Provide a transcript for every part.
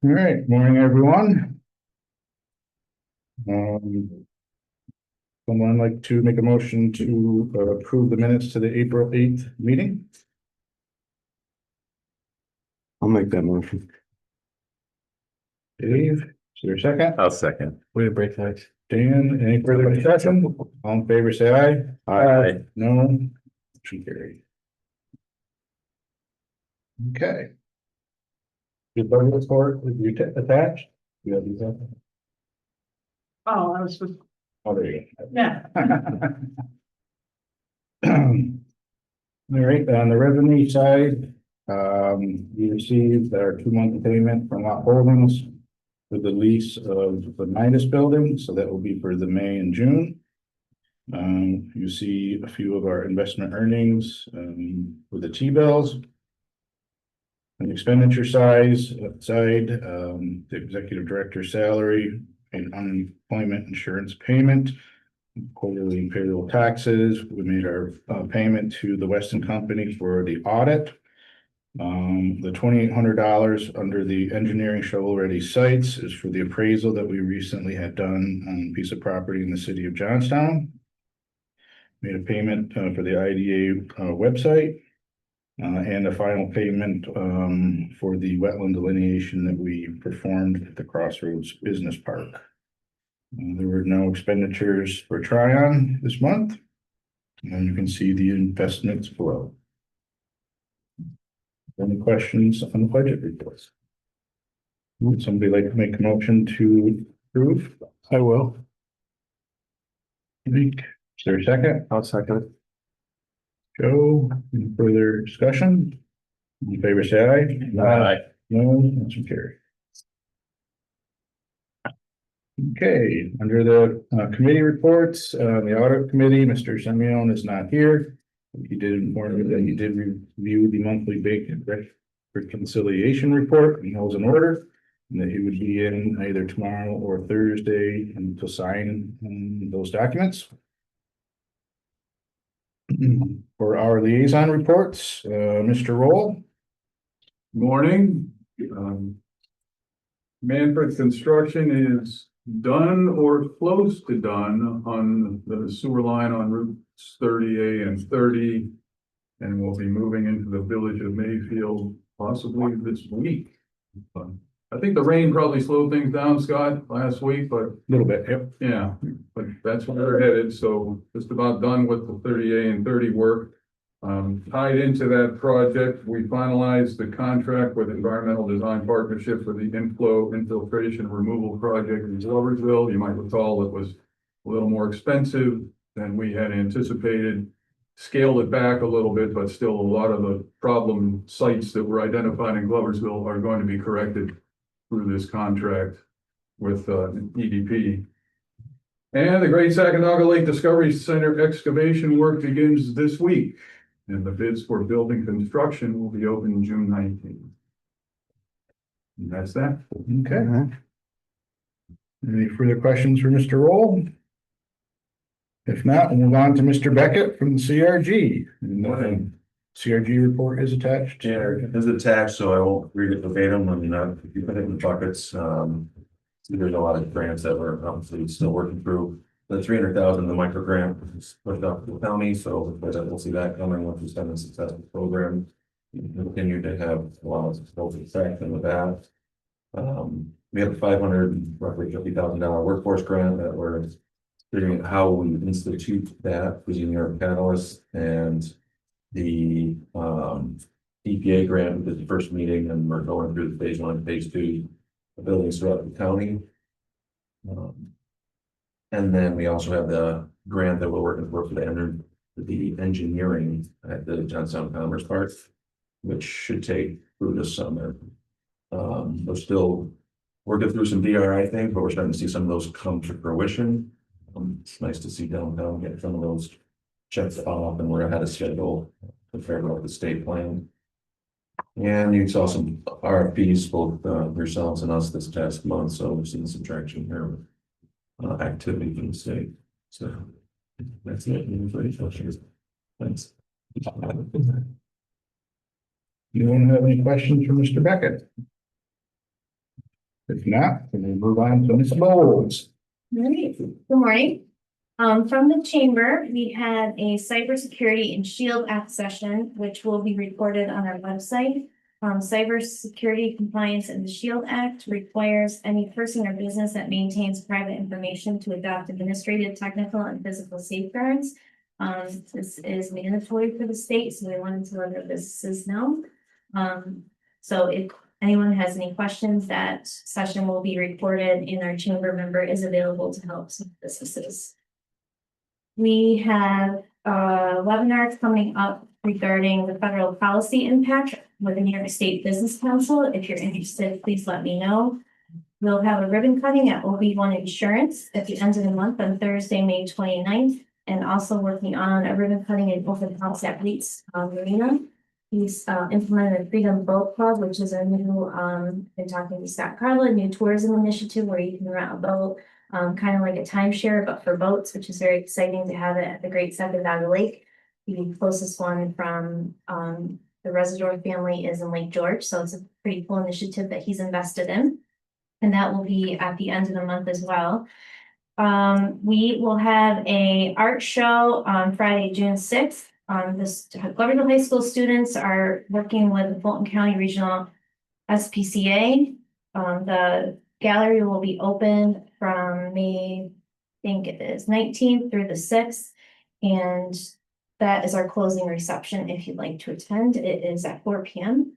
All right, morning, everyone. Someone like to make a motion to approve the minutes to the April 8th meeting? I'll make that motion. Dave, is there a second? I'll second. Way to break the ice. Dan, any further discussion? All in favor, say aye. Aye. No, motion carried. Okay. Your budget report, with you attached? You have these up? Oh, I was just, Oh, there you yeah, go. All right, on the revenue side, we received our 2-month payment from Lot Holdings for the lease of the Midas building, so that will be for the May and June. You see a few of our investment earnings with the T-bills. On the expenditure side, the executive director's salary and unemployment insurance payment, quarterly payroll taxes. We made our payment to the Weston Company for the audit. The $2,800 under the engineering shovel-ready sites is for the appraisal that we recently had done on a piece of property in the city of Johnstown. Made a payment for the IDA website. And a final payment for the wetland delineation that we performed at the Crossroads Business Park. There were no expenditures for Tryon this month, and you can see the investments below. Any questions on the budget reports? Would somebody like to make a motion to approve? I will. Is there a second? I'll second it. Joe, any further discussion? All in favor, say aye. Aye. No, motion carried. Okay, under the committee reports, the audit committee, Mr. Simeon is not here. He did inform me that he did review the monthly bank reconciliation report and was in order, and that he would be in either tomorrow or Thursday and to sign those documents. For our liaison reports, Mr. Roll. Morning. Manfred Construction is done or close to done on the sewer line on routes 30A and 30. And we'll be moving into the village of Mayfield possibly this week. I think the rain probably slowed things down, Scott, last week, but A little bit, yep. yeah, but that's where they're headed. So just about done with the 30A and 30 work. Tied into that project, we finalized the contract with Environmental Design Partnership for the infiltration removal project in Gloversville. You might recall it was a little more expensive than we had anticipated. Scaled it back a little bit, but still a lot of the problem sites that were identified in Gloversville are going to be corrected through this contract with EDP. And the Great Sacandaga Lake Discovery Center excavation work begins this week. And the bids for building construction will be open June 19th. And that's that. Okay. Any further questions for Mr. Roll? If not, we'll move on to Mr. Beckett from the CRG. And the CRG report is attached. Yeah, it's attached, so I won't read it verbatim. I mean, if you put it in the buckets, there's a lot of grants that we're obviously still working through. The 300,000, the micro grant is pushed up to the county, so we'll see that coming once we spend a successful program. We continue to have a lot of success with that. We have a roughly $50,000 workforce grant that we're figuring out how we institute that using our catalyst, and the EPA grant is the first meeting, and we're going through the phase 1, phase 2 of buildings throughout the county. And then we also have the grant that we're working for the engineering at the Johnstown Commerce Park, which should take through this summer. We're still working through some DRI things, but we're starting to see some of those come to fruition. It's nice to see downtown get some of those checks off, and we're ahead of schedule compared to what the state plan. And you saw some RFPs, both yourselves and us, this past month, so we've seen some traction here with activity from the state. So that's it. Thanks. You don't have any questions for Mr. Beckett? If not, then we'll move on to Ms. Bowles. All right, good morning. From the chamber, we had a cybersecurity and shield act session, which will be recorded on our website. Cybersecurity compliance in the Shield Act requires any person or business that maintains private information to adopt administrative, technical, and physical safeguards. This is mandatory for the state, so we wanted to let our businesses know. So if anyone has any questions, that session will be recorded and our chamber member is available to help some businesses. We have webinars coming up regarding the federal policy impact with the New York State Business Council. If you're interested, please let me know. We'll have a ribbon cutting at OB1 Insurance at the end of the month on Thursday, May 29th, and also working on a ribbon cutting in open house at Reed's Marina. He's implemented a Freedom Boat Club, which is a new, been talking to Scott Carla, a new tourism initiative where you can rent a boat, kind of like a timeshare, but for boats, which is very exciting to have it at the Great Second Valley Lake. The closest one from the Residor family is in Lake George, so it's a pretty cool initiative that he's invested in. And that will be at the end of the month as well. We will have a art show on Friday, June 6th. This Gloverville High School students are working with the Fulton County Regional SPCA. The gallery will be open from May, I think it is 19th through the 6th. And that is our closing reception. If you'd like to attend, it is at 4 p.m.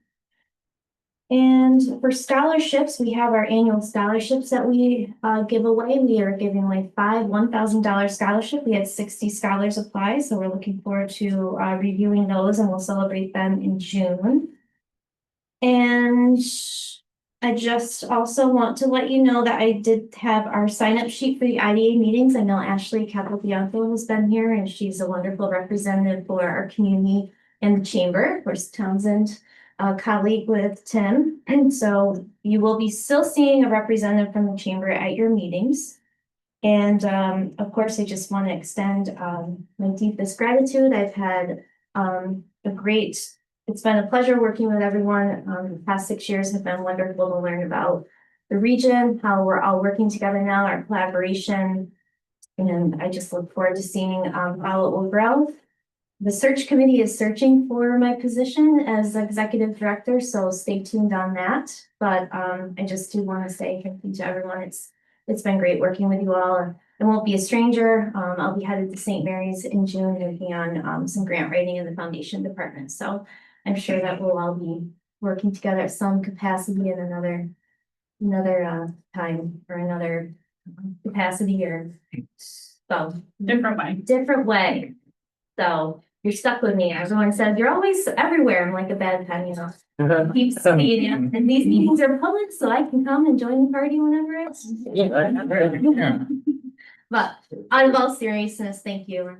And for scholarships, we have our annual scholarships that we give away. We are giving away 5 $1,000 scholarships. We had 60 scholars apply, so we're looking forward to reviewing those, and we'll celebrate them in June. And I just also want to let you know that I did have our sign-up sheet for the IDA meetings. I know Ashley Capobianco has been here, and she's a wonderful representative for our community and the chamber. Of course, Townsend, a colleague with Tim. And so you will be still seeing a representative from the chamber at your meetings. And of course, I just want to extend my deepest gratitude. I've had it's been a pleasure working with everyone. The past 6 years have been wonderful to learn about the region, how we're all working together now, our collaboration. And I just look forward to seeing how it will grow. The search committee is searching for my position as executive director, so stay tuned on that. But I just do want to say thank you to everyone. It's been great working with you all. I won't be a stranger. I'll be headed to St. Mary's in June, working on some grant writing in the foundation department. So I'm sure that we'll all be working together at some capacity in another time or another capacity, or so different way. So you're stuck with me. Everyone said you're always everywhere. I'm like a bad pen, you know. Keep seeing you. And these meetings are public, so I can come and join the party whenever it's. But out of all seriousness, thank you.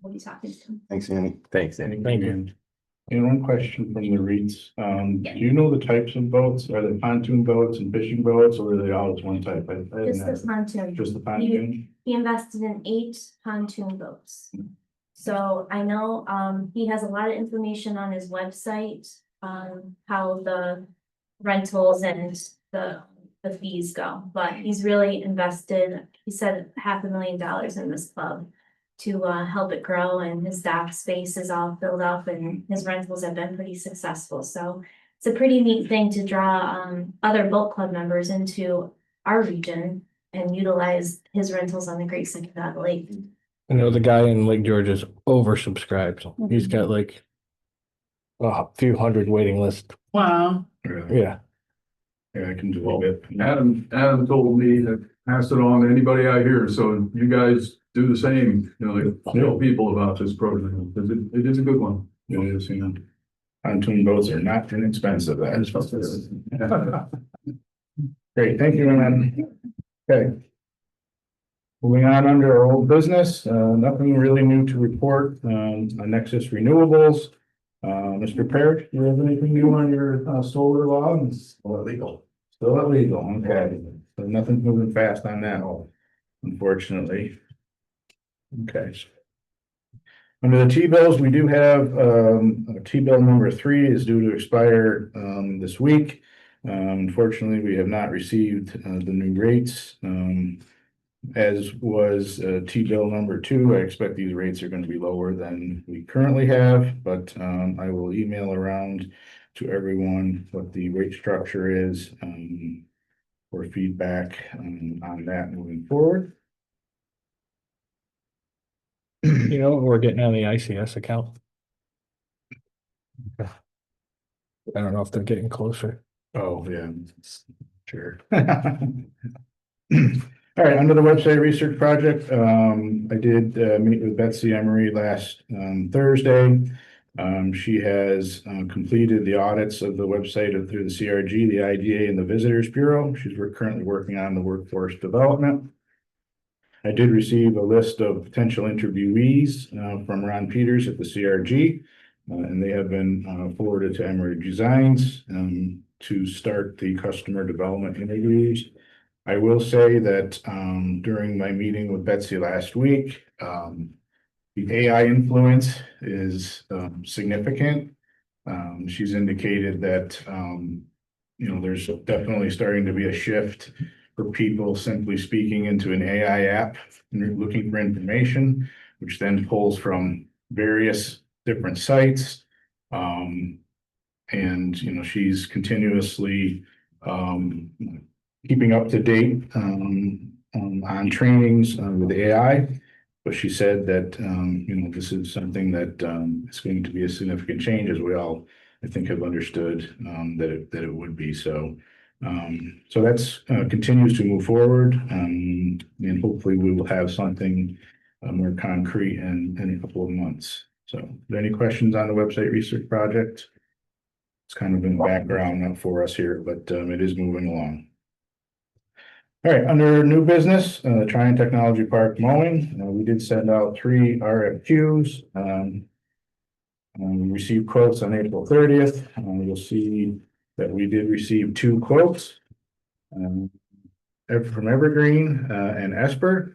We'll be talking soon. Thanks, Annie. Thanks, Andy. Thank you. And one question from the Reeds. Do you know the types of boats? Are they pontoon boats and fishing boats, or are they all just one type? I didn't Just ask. the pontoon. Just the pontoon? He invested in 8 pontoon boats. So I know he has a lot of information on his website, how the rentals and the fees go, but he's really invested, he said $500,000 in this club to help it grow, and his dock space is all filled up and his rentals have been pretty successful. So it's a pretty neat thing to draw other boat club members into our region and utilize his rentals on the Great Second Valley Lake. I know the guy in Lake George is oversubscribed. He's got like a few hundred waiting list. Wow. Really? Yeah. Yeah, I can do a bit. Adam told me to pass it on to anybody out here, so you guys do the same, you know, like, tell people about this program, because it is a good one. It is, you know. Pontoon boats are not inexpensive. That is. Great, thank you, man. Okay. Moving on under our old business, nothing really new to report on Nexus Renewables. Mr. Parrott, you have anything new on your solar law? It's still illegal. Still illegal, okay. So nothing's moving fast on that, unfortunately. Okay. Under the T-bills, we do have T-bill number 3 is due to expire this week. Unfortunately, we have not received the new rates. As was T-bill number 2, I expect these rates are going to be lower than we currently have, but I will email around to everyone what the rate structure is for feedback on that moving forward. You know, we're getting on the ICS account. I don't know if they're getting closer. Oh, yeah, sure. All right, under the website research project, I did meet with Betsy Emery last Thursday. She has completed the audits of the website through the CRG, the IDA, and the Visitors Bureau. She's currently working on the workforce development. I did receive a list of potential interviewees from Ron Peters at the CRG, and they have been forwarded to Emery Designs to start the customer development interviews. I will say that during my meeting with Betsy last week, the AI influence is significant. She's indicated that there's definitely starting to be a shift for people simply speaking into an AI app and looking for information, which then pulls from various different sites. And she's continuously keeping up to date on trainings with AI. But she said that this is something that is going to be a significant change, as we all, I think, have understood that it would be. So that's continues to move forward, and hopefully we will have something more concrete in a couple of months. So, are there any questions on the website research project? It's kind of in the background for us here, but it is moving along. All right, under new business, Tryon Technology Park mowing, we did send out 3 RFQs. We received quotes on April 30th. You'll see that we did receive 2 quotes from Evergreen and Esper.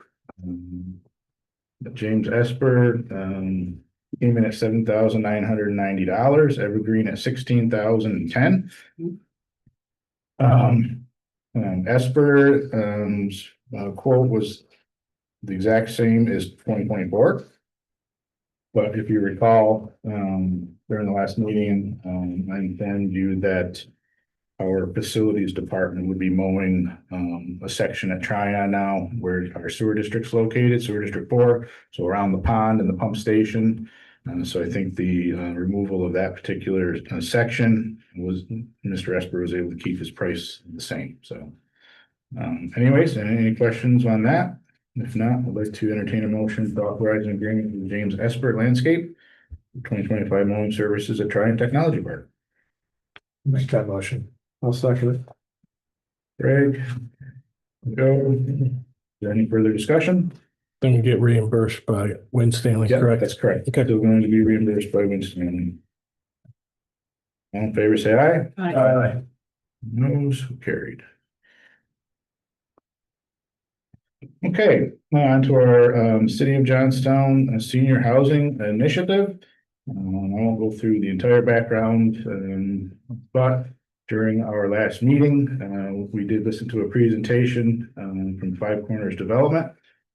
James Esper came in at $7,990, Evergreen at $16,010. Esper quote was the exact same as 2024. But if you recall, during the last meeting, I informed you that our facilities department would be mowing a section at Tryon now where our sewer district's located, sewer district 4, so around the pond and the pump station. So I think the removal of that particular section was, Mr. Esper was able to keep his price the same. So anyways, any questions on that? If not, I'd like to entertain a motion to authorize an agreement with James Esper Landscape for 2025 mowing services at Tryon Technology Park. Make that motion. I'll second it. Greg, go. Is there any further discussion? Then you get reimbursed by Win Stanley, Yeah, correct? that's correct. Okay. Still going to be reimbursed by Winston. All in favor, say aye. Aye. Noes, carried. Okay, now on to our City of Johnstown Senior Housing Initiative. I won't go through the entire background, but during our last meeting, we did listen to a presentation from Five Corners Development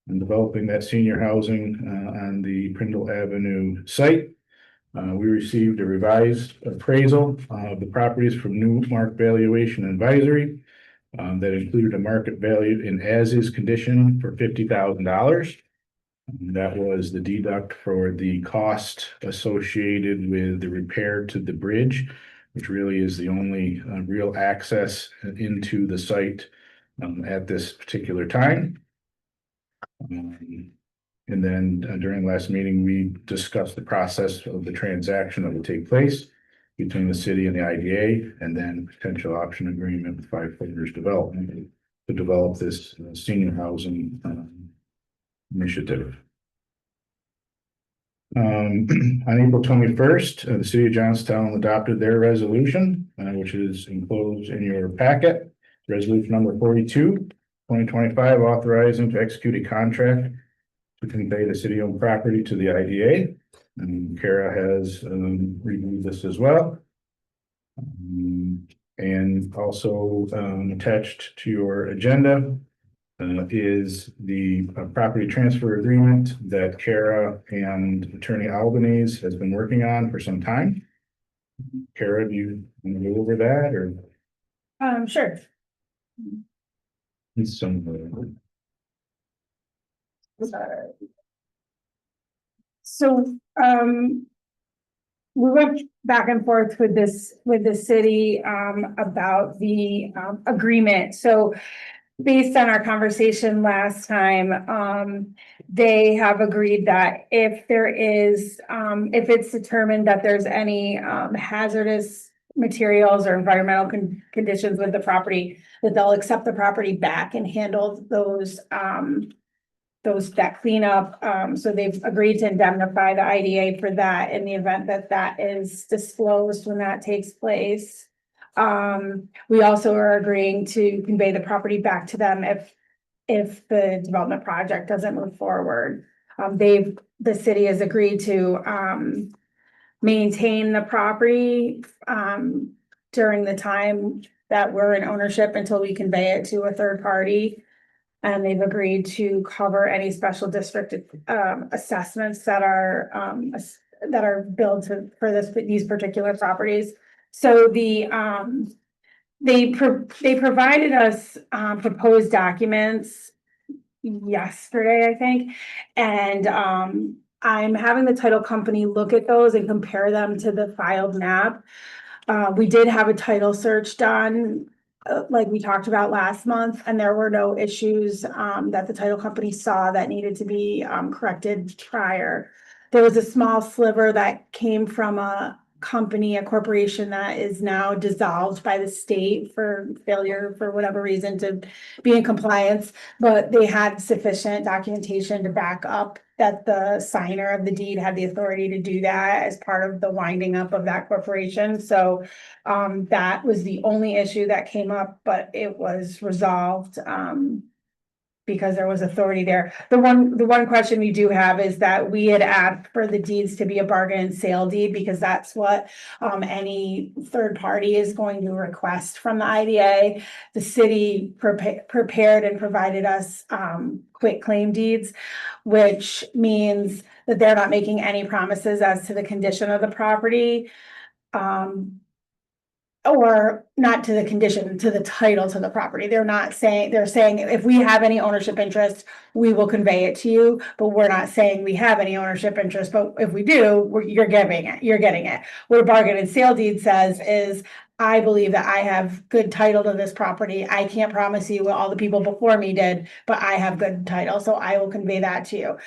and developing that senior housing on the Prindle Avenue site. We received a revised appraisal of the properties from Newmark Valuation Advisory that included a market value in as-is condition for $50,000. That was the deduct for the cost associated with the repair to the bridge, which really is the only real access into the site at this particular time. And then during last meeting, we discussed the process of the transaction that would take place between the city and the IDA, and then potential option agreement with Five Corners Development to develop this senior housing initiative. On April 21st, the city of Johnstown adopted their resolution, which is enclosed in your packet. Resolution number 42, 2025, authorizing to execute a contract to convey the city-owned property to the IDA. And Kara has reviewed this as well. And also attached to your agenda is the property transfer agreement that Kara and Attorney Albanese has been working on for some time. Kara, do you want to go over that or? Sure. Some. So, we went back and forth with the city, about the, agreement. So based on our conversation last time, they have agreed that if there is, if it's determined that there's any, hazardous materials or environmental conditions with the property, that they'll accept the property back and handle that cleanup. So they've agreed to indemnify the IDA for that in the event that that is disclosed when that takes place. We also are agreeing to convey the property back to them if the development project doesn't move forward. The city has agreed to, maintain the property, during the time that we're in ownership until we convey it to a third party. And they've agreed to cover any special district, assessments that are billed for these particular properties. So they provided us, proposed documents yesterday, I think. And, I'm having the title company look at those and compare them to the filed map. We did have a title search done, like we talked about last month, and there were no issues, that the title company saw that needed to be, corrected prior. There was a small sliver that came from a corporation that is now dissolved by the state for failure for whatever reason to be in compliance, but they had sufficient documentation to back up that the signer of the deed had the authority to do that as part of the winding up of that corporation. So that was the only issue that came up, but it was resolved because there was authority there. The one question we do have is that we had asked for the deeds to be a bargain and sale deed because that's what any third party is going to request from the IDA. The city prepared and provided us quit claim deeds, which means that they're not making any promises as to the condition of the property. Or not to the condition, to the title to the property. They're saying if we have any ownership interest, we will convey it to you, but we're not saying we have any ownership interest, but if we do, you're getting it. What a bargain and sale deed says is, I believe that I have good title to this property. I can't promise you what all the people before me did, but I have good title, so I will convey that to you.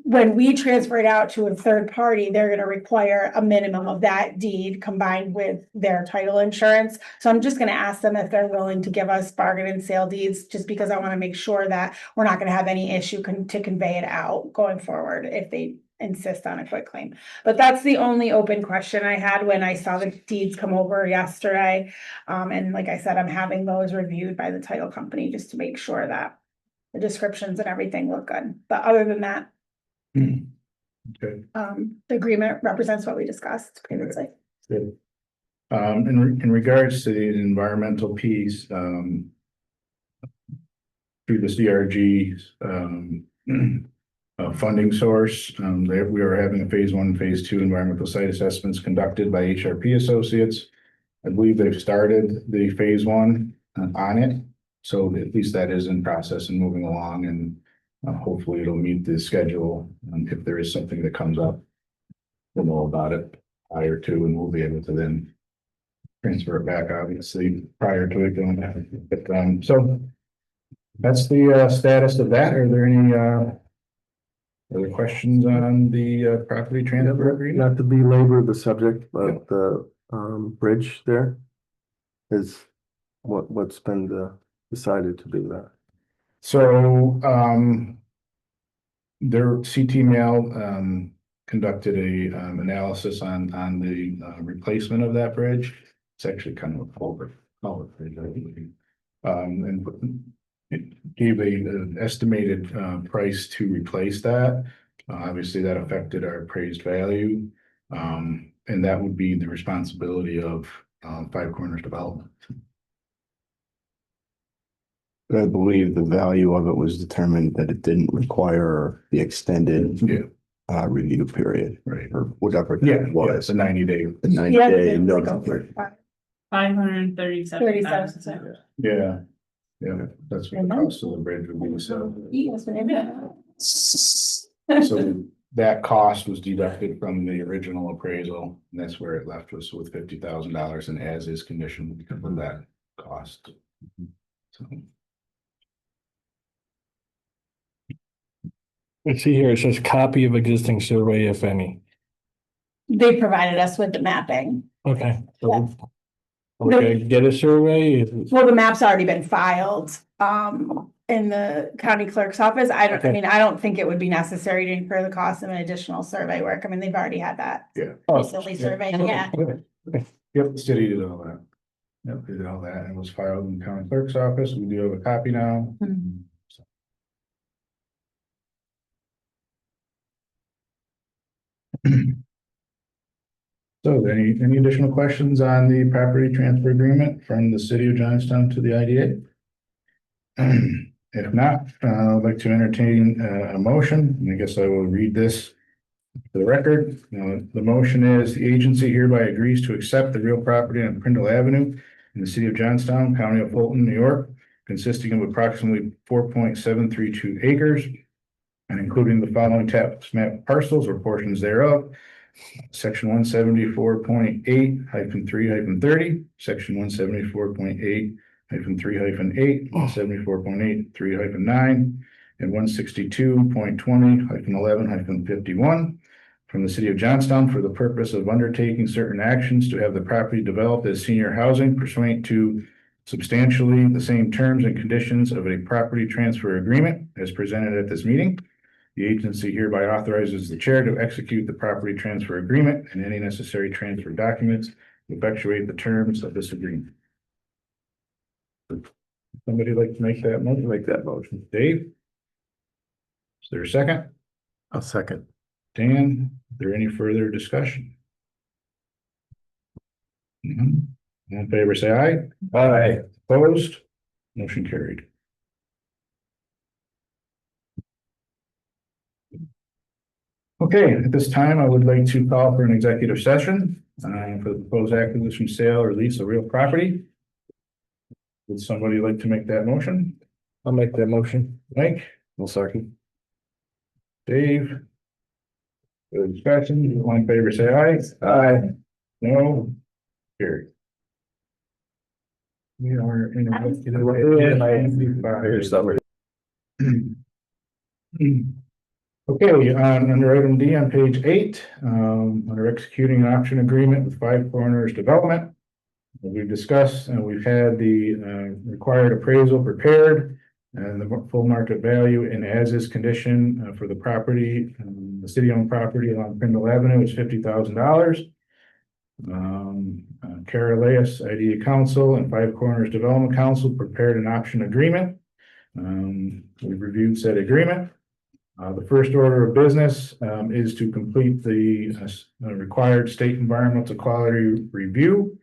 When we transfer it out to a third party, they're gonna require a minimum of that deed combined with their title insurance. So I'm just gonna ask them if they're willing to give us bargain and sale deeds, just because I wanna make sure that we're not gonna have any issue to convey it out going forward if they insist on a quick claim. But that's the only open question I had when I saw the deeds come over yesterday. And like I said, I'm having those reviewed by the title company just to make sure that the descriptions and everything look good. But other than that, Okay. the agreement represents what we discussed previously. Good. In regards to the environmental piece, through the CRG, funding source, we are having a phase 1, phase 2 environmental site assessments conducted by HRP Associates. I believe they've started the phase 1 on it. So at least that is in process and moving along, and hopefully it'll meet the schedule. If there is something that comes up, we'll know about it prior to, and we'll be able to then transfer it back, obviously, prior to it going back. But, so that's the status of that. Are there any other questions on the property transfer agreement? Not to belabor the subject, but the bridge there is what's been decided to do that. So, their CT Mail conducted a analysis on the replacement of that bridge. It's actually kind of a culvert bridge, I believe. And it gave an estimated price to replace that. Obviously, that affected our appraised value. And that would be the responsibility of Five Corners development. I believe the value of it was determined that it didn't require the extended review period, Right. or whatever Yeah, it was. the 90-day. The 90 Yeah, day it's notice like period. over 537,000. Yeah. Yeah, that's what the cost of the bridge would be, so. So that cost was deducted from the original appraisal, and that's where it left us with $50,000 in as-is condition because of that cost. So, Let's see here, it says copy of existing survey, if any. They provided us with the mapping. Okay. So, okay, get a survey. Well, the map's already been filed, in the county clerk's office. I Okay. mean, I don't think it would be necessary to incur the cost of an additional survey work. I mean, they've already had that. Yeah. Recently surveyed, yeah. Yep, the city did all that. Yep, they did all that, and it was filed in the county clerk's office. We do have a copy now. Mhm. So any additional questions on the property transfer agreement from the city of Johnstown to the IDA? If not, I'd like to entertain a motion, and I guess I will read this for the record. The motion is the agency hereby agrees to accept the real property on Prindle Avenue in the city of Johnstown, county of Fulton, New York, consisting of approximately 4.732 acres and including the following tax map parcels or portions thereof. Section 174.8-3-30, section 174.8-3-8, 174.8-3-9, and 162.20-11-51 from the city of Johnstown for the purpose of undertaking certain actions to have the property developed as senior housing pursuant to substantially the same terms and conditions of a property transfer agreement as presented at this meeting. The agency hereby authorizes the chair to execute the property transfer agreement and any necessary transfer documents to effectuate the terms of this agreement. Somebody like to make that motion? Make that motion. Dave? Is there a second? A second. Dan, is there any further discussion? None? All in favor, say aye. Aye. Opposed? Motion carried. Okay, at this time, I would like to call for an executive session for the proposed acquisition, sale, or lease of real property. Would somebody like to make that motion? I'll make that motion. Mike, Well, second. Dave? Further discussion, all in favor, say aye. Aye. No? Carried. We are in. Here's summary. Okay, under item D on page 8, under executing an option agreement with Five Corners Development. We've discussed and we've had the required appraisal prepared and the full market value and as is condition for the property, the city-owned property along Prindle Avenue is $50,000. Carolais IDA Council and Five Corners Development Council prepared an option agreement. We've reviewed said agreement. The first order of business is to complete the required state environmental quality review.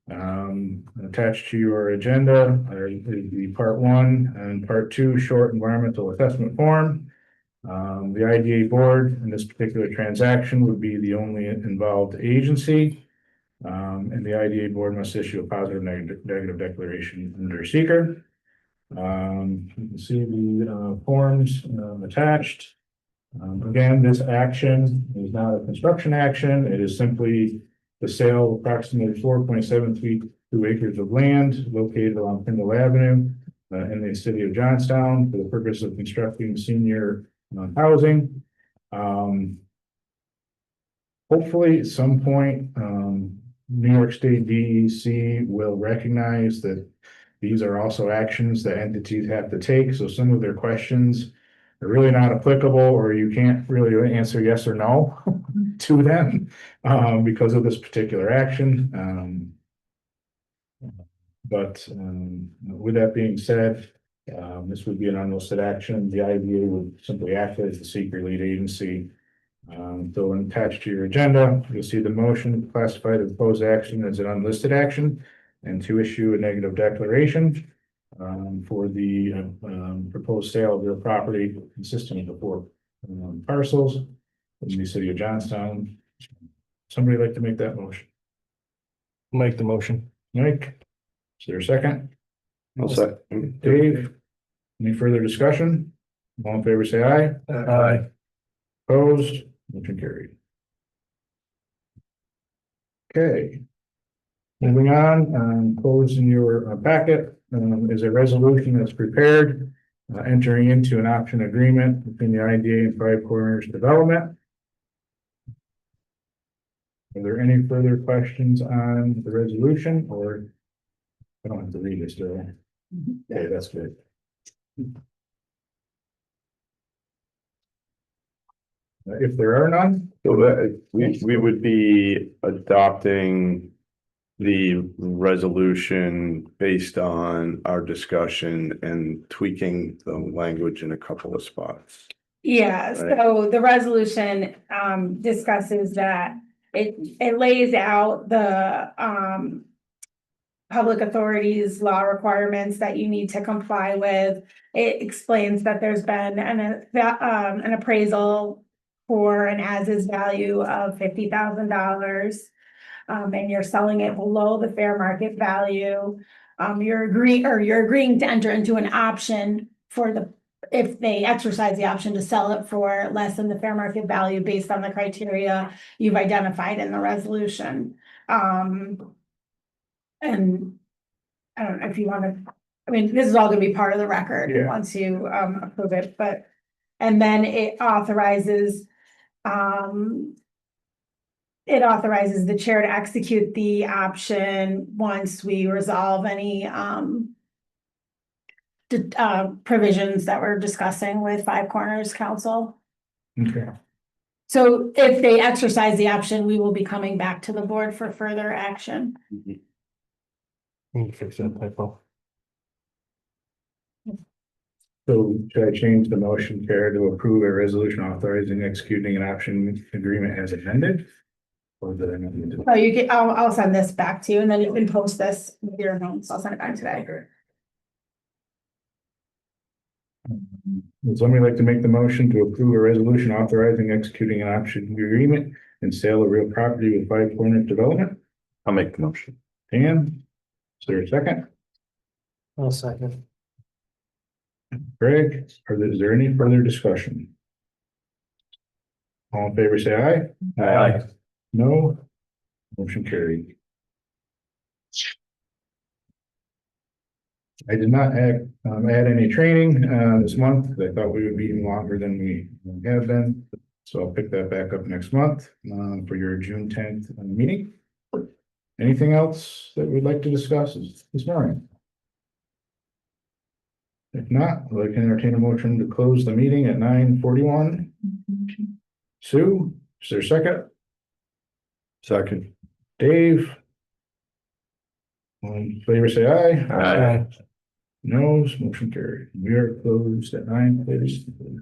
Attached to your agenda are the part 1 and part 2 short environmental assessment form. The IDA board in this particular transaction would be the only involved agency. And the IDA board must issue a positive negative declaration under seeker. You can see the forms attached. Again, this action is not a construction action. It is simply the sale of approximately 4.732 acres of land located along Prindle Avenue in the city of Johnstown for the purpose of constructing senior housing. Hopefully at some point, New York State DEC will recognize that these are also actions that entities have to take. So some of their questions are really not applicable, or you can't really answer yes or no to them because of this particular action. But with that being said, this would be an unlisted action. The IDA would simply act as the secret lead agency So attached to your agenda, you'll see the motion to classify the proposed action as an unlisted action and to issue a negative declaration for the proposed sale of real property consisting of the four parcels in the city of Johnstown. Somebody like to make that motion? Make the motion. Mike, is there a second? I'll second. Dave, any further discussion? All in favor, say aye. Aye. Opposed, motion carried. Okay. Moving on, closing your packet is a resolution that's prepared, entering into an option agreement between the IDA and Five Corners Development. Are there any further questions on the resolution, or I don't have to read this, do I? Okay, that's good. If there are none, So that, we would be adopting the resolution based on our discussion and tweaking the language in a couple of spots. Yeah, Right. so the resolution discusses that it lays out the public authorities law requirements that you need to comply with. It explains that there's been an appraisal for an as-is value of $50,000. And you're selling it below the fair market value. You're agreeing to enter into an option for if they exercise the option to sell it for less than the fair market value based on the criteria you've identified in the resolution. And I don't know if you want to, I mean, this is all gonna be part of the record Yeah. once you approve it, and then it authorizes the chair to execute the option once we resolve any provisions that we're discussing with Five Corners Council. okay, So if they exercise the option, we will be coming back to the board for further action. Fix that typo. so should I change the motion, Chair, to approve a resolution authorizing executing an option agreement as amended? Or did I not need to? Oh, I'll send this back to you and then you can post this with your notes. I'll send it back today. Would somebody like to make the motion to approve a resolution authorizing executing an option agreement and sale of real property with Five Corners Development? I'll make the motion. Dan, is there a second? I'll second. Greg, is there any further discussion? All in favor, say aye. Aye. No, motion carried. I did not add any training this month, because I thought we would be even longer than we have been. So I'll pick that back up next month for your June 10th meeting. Anything else that we'd like to discuss this morning? If not, I'd like to entertain a motion to close the meeting at 9:41. Sue, is there a second? Second. Dave? All in favor, say aye. Aye. No, motion carried. We are closed at 9:30.